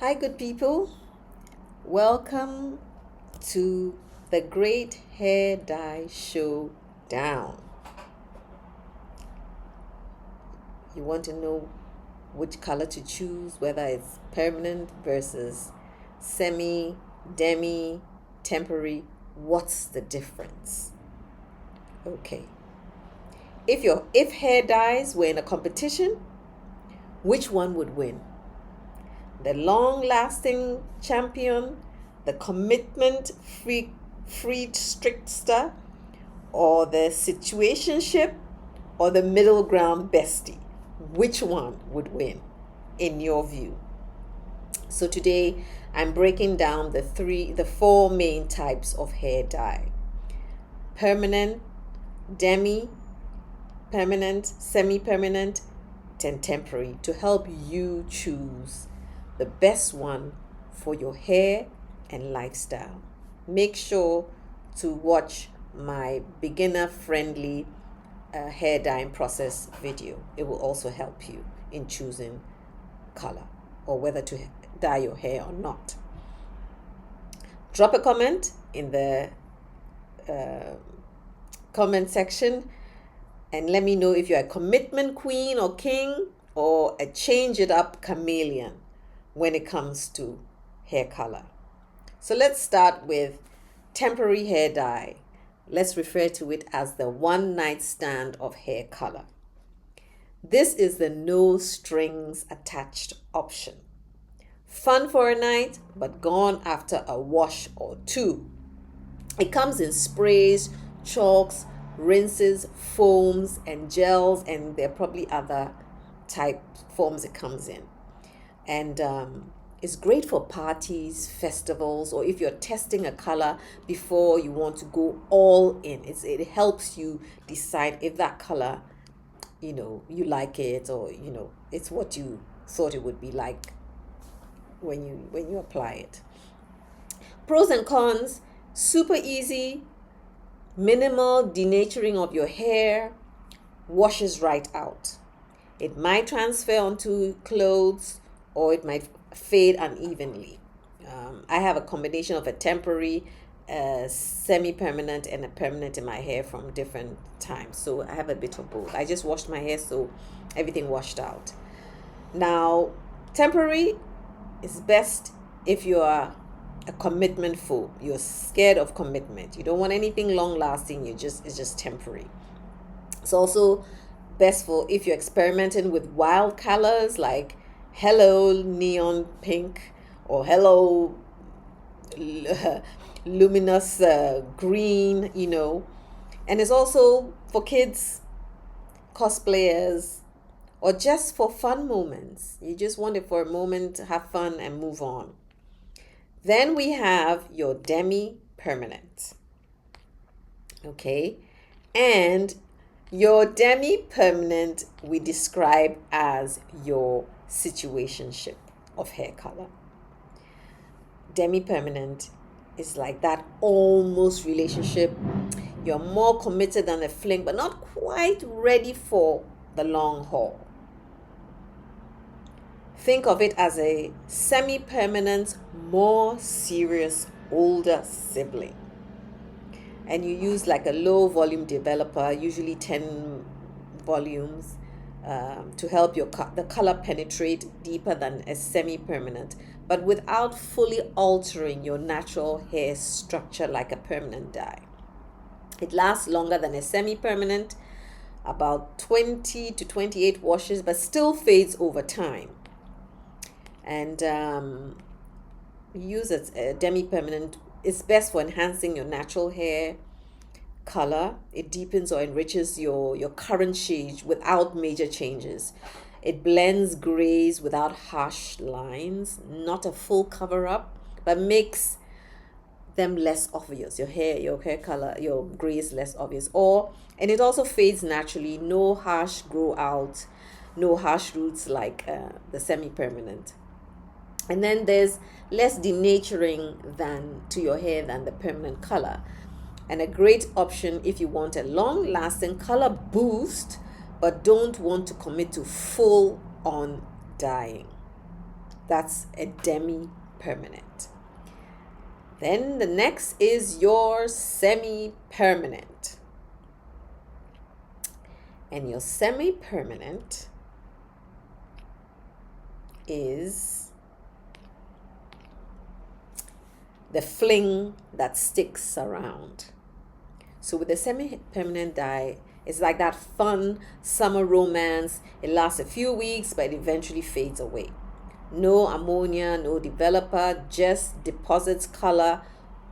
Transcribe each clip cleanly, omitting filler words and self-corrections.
Hi, good people. Welcome to the Great Hair Dye Showdown. You want to know which color to choose, whether it's permanent versus semi, demi, temporary. What's the difference? Okay. If hair dyes were in a competition, which one would win? The long-lasting champion, the commitment freed trickster, or the situationship, or the middle ground bestie? Which one would win in your view? So today I'm breaking down the four main types of hair dye: permanent, demi-permanent, semi-permanent, and temporary, to help you choose the best one for your hair and lifestyle. Make sure to watch my beginner friendly hair dyeing process video. It will also help you in choosing color or whether to dye your hair or not. Drop a comment in the comment section and let me know if you're a commitment queen or king or a change it up chameleon when it comes to hair color. So let's start with temporary hair dye. Let's refer to it as the one night stand of hair color. This is the no strings attached option. Fun for a night, but gone after a wash or two. It comes in sprays, chalks, rinses, foams, and gels, and there are probably other type forms it comes in. And it's great for parties, festivals, or if you're testing a color before you want to go all in. It helps you decide if that color, you like it, or it's what you thought it would be like when you apply it. Pros and cons: super easy, minimal denaturing of your hair, washes right out. It might transfer onto clothes or it might fade unevenly. I have a combination of a temporary, semi-permanent, and a permanent in my hair from different times. So I have a bit of both. I just washed my hair, so everything washed out. Now, temporary is best if you are a commitment phobe. You're scared of commitment. You don't want anything long-lasting. It's just temporary. It's also best for if you're experimenting with wild colors like hello neon pink or hello luminous green, and it's also for kids, cosplayers, or just for fun moments. You just want it for a moment to have fun and move on. Then we have your demi-permanent. Okay, and your demi-permanent we describe as your situationship of hair color. Demi-permanent is like that almost relationship. You're more committed than a fling, but not quite ready for the long haul. Think of it as a semi-permanent, more serious, older sibling. And you use like a low volume developer, usually 10 volumes, to help the color penetrate deeper than a semi-permanent, but without fully altering your natural hair structure like a permanent dye. It lasts longer than a semi-permanent, about 20 to 28 washes, but still fades over time. And use a demi-permanent. It's best for enhancing your natural hair color. It deepens or enriches your current shade without major changes. It blends grays without harsh lines, not a full cover up, but makes them less obvious. Your hair color, your gray is less obvious. And it also fades naturally. No harsh grow out, no harsh roots like the semi-permanent. And then there's less denaturing to your hair than the permanent color. And a great option if you want a long-lasting color boost but don't want to commit to full on dyeing. That's a Demi-Permanent. Then the next is your Semi-Permanent. And your Semi-Permanent is the fling that sticks around. So with the Semi-Permanent dye, it's like that fun summer romance. It lasts a few weeks, but it eventually fades away. No ammonia, no developer, just deposits color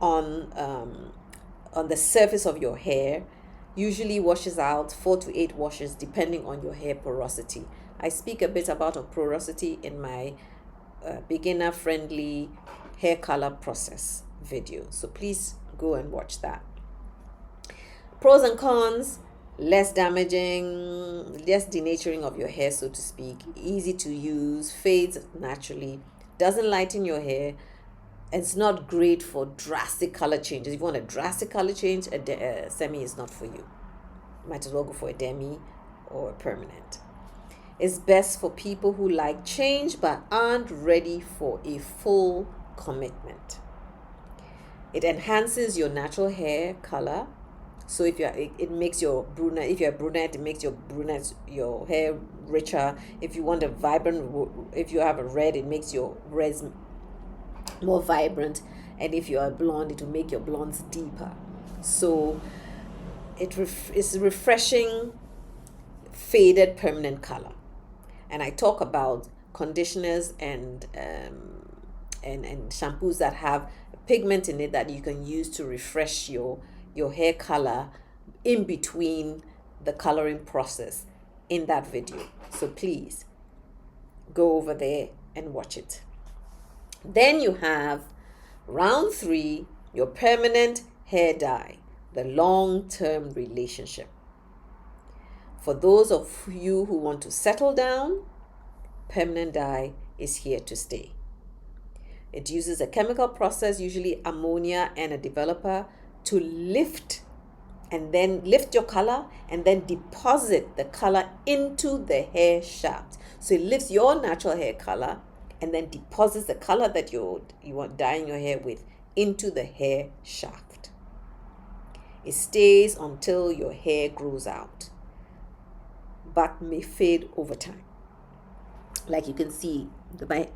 on the surface of your hair. Usually washes out 4 to 8 washes depending on your hair porosity. I speak a bit about porosity in my beginner friendly hair color process video. So please go and watch that. Pros and cons: less damaging, less denaturing of your hair, so to speak, easy to use, fades naturally, doesn't lighten your hair. It's not great for drastic color changes. If you want a drastic color change, a semi is not for you. Might as well go for a demi or a permanent. It's best for people who like change but aren't ready for a full commitment. It enhances your natural hair color. So if it makes your brunette, if you're a brunette, it makes your hair richer. If you want a vibrant, if you have a red, it makes your reds more vibrant. And if you're a blonde, it will make your blondes deeper. So it's refreshing, faded permanent color. And I talk about conditioners and shampoos that have pigment in it that you can use to refresh your hair color in between the coloring process in that video. So please go over there and watch it. Then you have round 3, your permanent hair dye, the long-term relationship. For those of you who want to settle down, permanent dye is here to stay. It uses a chemical process, usually ammonia and a developer, to lift your color and then deposit the color into the hair shaft. So it lifts your natural hair color and then deposits the color that you want dyeing your hair with into the hair shaft. It stays until your hair grows out, but may fade over time. Like you can see,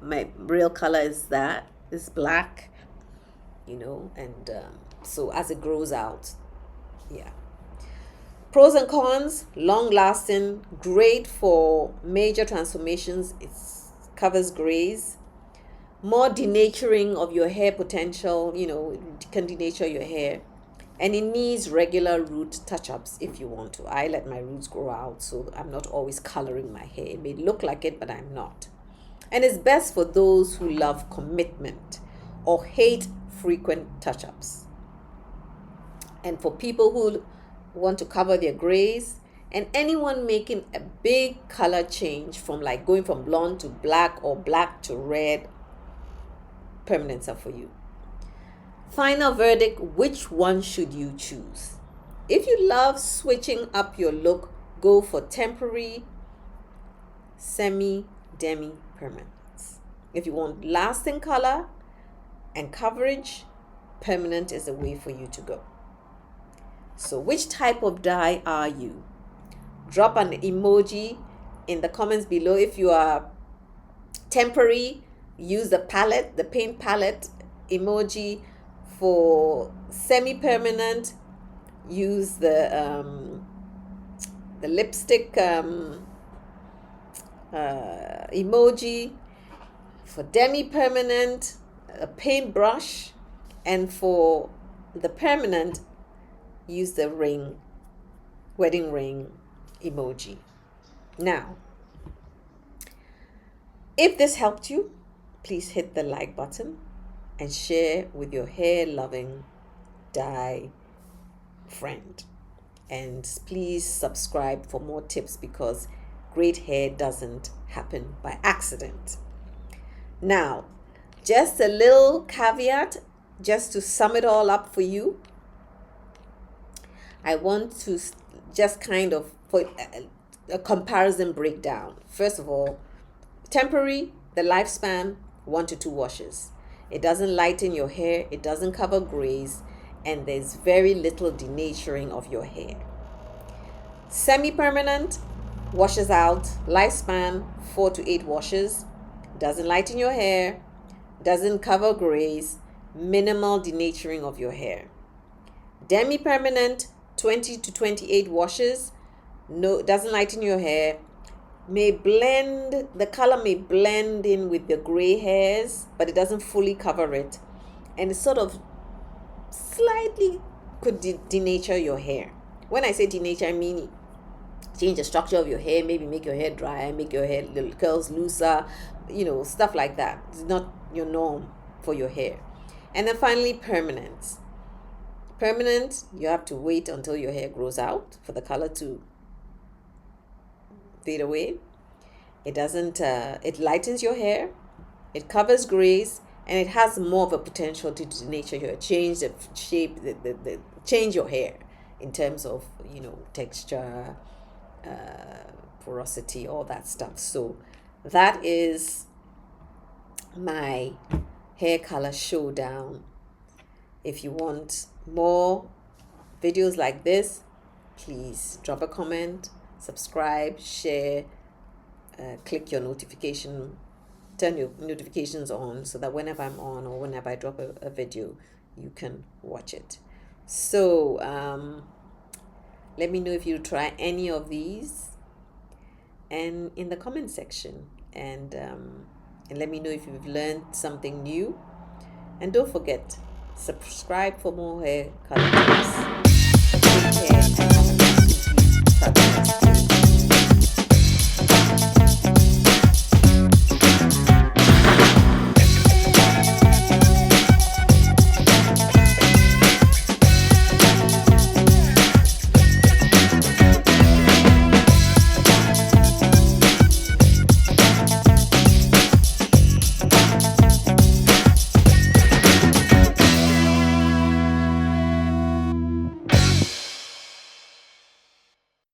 my real color is black, and so as it grows out, yeah. Pros and cons: long lasting, great for major transformations. It covers grays. More denaturing of your hair potential, it can denature your hair. And it needs regular root touch-ups if you want to. I let my roots grow out, so I'm not always coloring my hair. It may look like it, but I'm not. And it's best for those who love commitment or hate frequent touch-ups. And for people who want to cover their grays, and anyone making a big color change from like going from blonde to black or black to red, permanents are for you. Final verdict: which one should you choose? If you love switching up your look, go for temporary, semi, demi permanents. If you want lasting color and coverage, permanent is the way for you to go. So which type of dye are you? Drop an emoji in the comments below. If you are temporary, use the paint palette emoji. For semi-permanent, use the lipstick emoji. For demi-permanent, a paintbrush. And for the permanent, use the wedding ring emoji. Now, if this helped you, please hit the like button and share with your hair-loving dye friend. And please subscribe for more tips, because great hair doesn't happen by accident. Now, just a little caveat, just to sum it all up for you. I want to just kind of put a comparison breakdown. First of all, temporary, the lifespan 1 to 2 washes. It doesn't lighten your hair, it doesn't cover grays, and there's very little denaturing of your hair. Semi-permanent washes out, lifespan 4 to 8 washes, doesn't lighten your hair, doesn't cover grays, minimal denaturing of your hair. Demi-permanent 20 to 28 washes, no, doesn't lighten your hair, the color may blend in with the gray hairs, but it doesn't fully cover it, and it sort of slightly could denature your hair. When I say denature, I mean change the structure of your hair, maybe make your hair drier, make your hair little curls looser, stuff like that. It's not your norm for your hair. And then finally, permanent. Permanent, you have to wait until your hair grows out for the color to fade away. It doesn't, it lightens your hair, it covers grays, and it has more of a potential to denature your hair, change the shape, change your hair in terms of, texture, porosity, all that stuff. So that is my hair color showdown. If you want more videos like this, please drop a comment, subscribe, share, click your notification, turn your notifications on so that whenever I'm on or whenever I drop a video, you can watch it. So let me know if you try any of these and in the comment section, and let me know if you've learned something new. And don't forget, subscribe for more hair color tips. Take care.